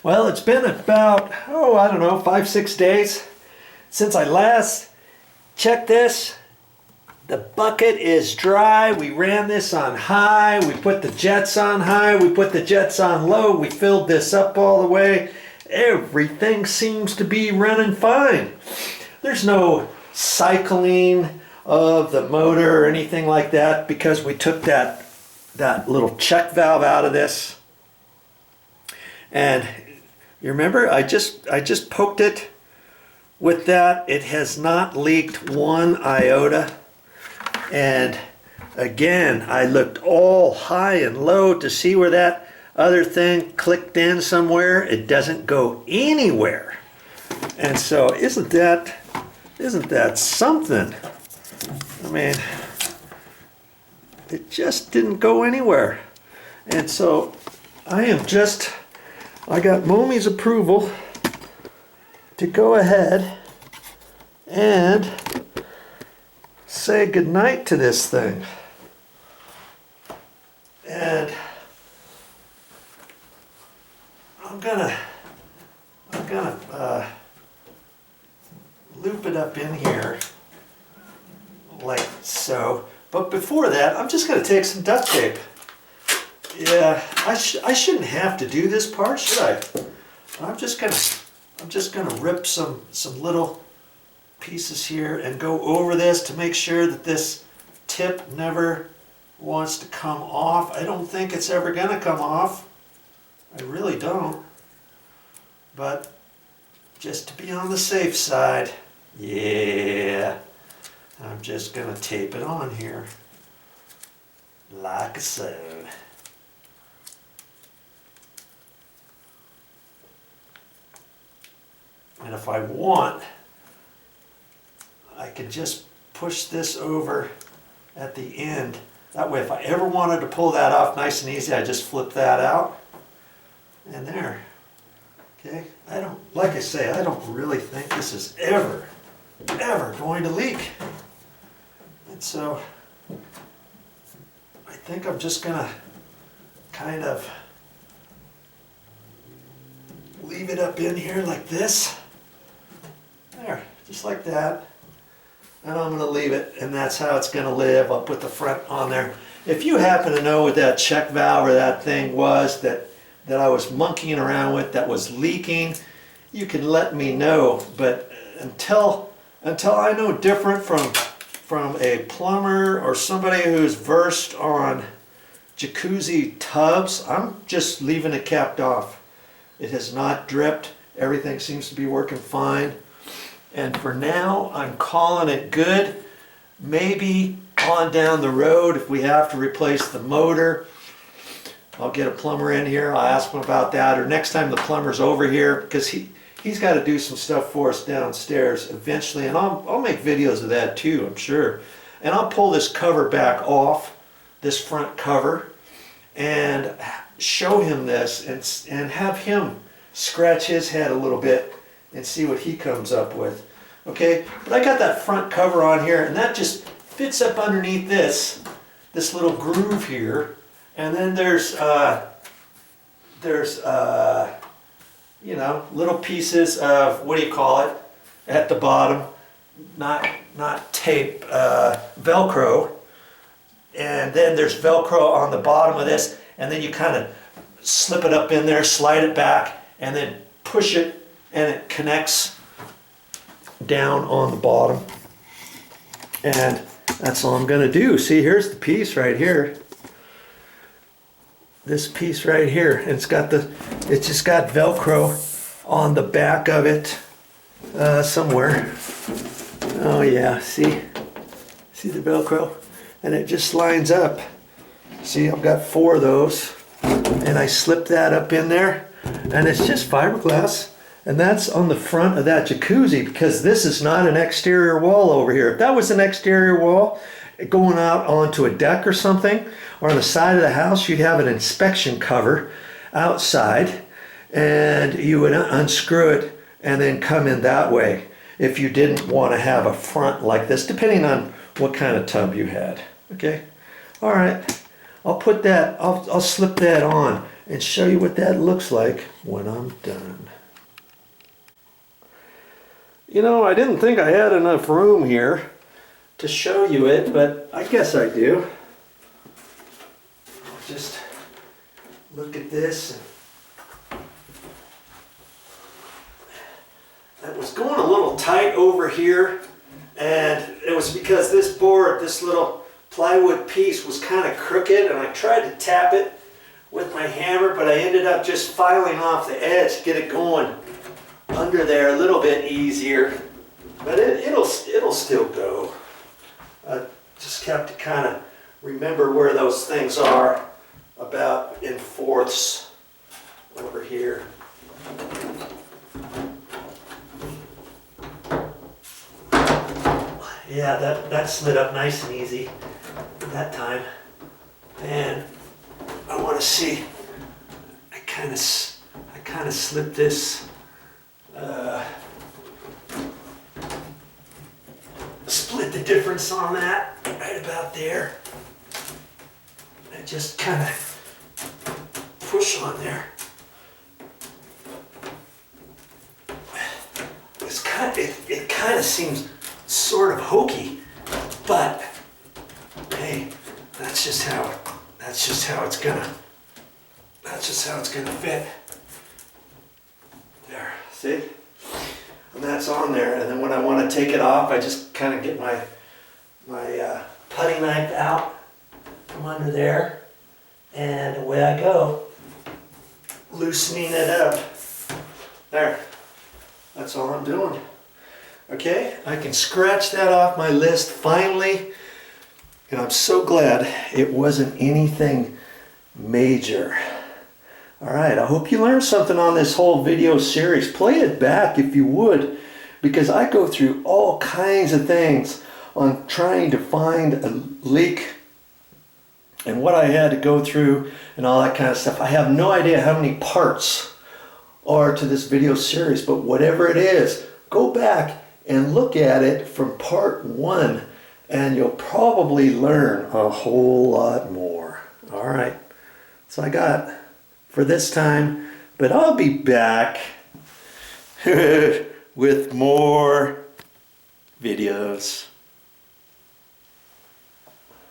Well, it's been about, I don't know, 5-6 days since I last checked this. The bucket is dry. We ran this on high. We put the jets on high. We put the jets on low. We filled this up all the way. Everything seems to be running fine. There's no cycling of the motor or anything like that because we took that little check valve out of this. And you remember, I just poked it with that. It has not leaked one iota. And again, I looked all high and low to see where that other thing clicked in somewhere. It doesn't go anywhere. And so isn't that something? I mean, it just didn't go anywhere. And so I got Momi's approval to go ahead and say goodnight to this thing. And I'm gonna loop it up in here like so. But before that, I'm just gonna take some duct tape. Yeah, I shouldn't have to do this part, should I? I'm just gonna rip some little pieces here and go over this to make sure that this tip never wants to come off. I don't think it's ever gonna come off. I really don't. But just to be on the safe side, yeah, I'm just gonna tape it on here like so. And if I want, I can just push this over at the end. That way, if I ever wanted to pull that off nice and easy, I just flip that out. And there. Okay? Like I say, I don't really think this is ever going to leak. And so, I think I'm just gonna kind of leave it up in here like this. There, just like that. And I'm going to leave it, and that's how it's going to live. I'll put the front on there. If you happen to know what that check valve or that thing was that I was monkeying around with that was leaking, you can let me know. But until I know different from a plumber or somebody who's versed on jacuzzi tubs, I'm just leaving it capped off. It has not dripped. Everything seems to be working fine. And for now, I'm calling it good. Maybe on down the road, if we have to replace the motor, I'll get a plumber in here. I'll ask him about that. Or next time the plumber's over here, because he's got to do some stuff for us downstairs eventually. And I'll make videos of that too, I'm sure. And I'll pull this cover back off, this front cover, and show him this and have him scratch his head a little bit and see what he comes up with. Okay, but I got that front cover on here, and that just fits up underneath this little groove here. And then there's you know, little pieces of, what do you call it, at the bottom, not tape, Velcro. And then there's Velcro on the bottom of this, and then you kind of slip it up in there, slide it back, and then push it, and it connects down on the bottom. And that's all I'm going to do. See, here's the piece right here. This piece right here. And it's just got Velcro on the back of it somewhere. Oh yeah, see the Velcro? And it just lines up. See, I've got 4 of those. And I slip that up in there. And it's just fiberglass. And that's on the front of that jacuzzi, because this is not an exterior wall over here. If that was an exterior wall going out onto a deck or something, or on the side of the house, you'd have an inspection cover outside, and you would unscrew it and then come in that way if you didn't want to have a front like this, depending on what kind of tub you had. Okay? All right. I'll put that, I'll slip that on. and show you what that looks like when I'm done. You know, I didn't think I had enough room here to show you it, but I guess I do. Just look at this. It was going a little tight over here, and it was because this board, this little plywood piece, was kind of crooked, and I tried to tap it with my hammer, but I ended up just filing off the edge to get it going under there a little bit easier. But it'll still go. I just have to kind of remember where those things are, about in fourths over here. Yeah, that slid up nice and easy that time. And I want to see, I kind of slipped this, split the difference on that right about there. I just kind of push on there. It kind of seems sort of hokey, but hey, that's just how it's gonna fit. There, see? And that's on there, and then when I want to take it off, I just kind of get my putty knife out from under there, and away I go, loosening it up. There, that's all I'm doing. Okay, I can scratch that off my list finally, and I'm so glad it wasn't anything major. Alright, I hope you learned something on this whole video series. Play it back if you would, because I go through all kinds of things on trying to find a leak and what I had to go through and all that kind of stuff. I have no idea how many parts are to this video series, but whatever it is, go back and look at it from part 1, and you'll probably learn a whole lot more. Alright, so I got for this time, but I'll be back with more videos.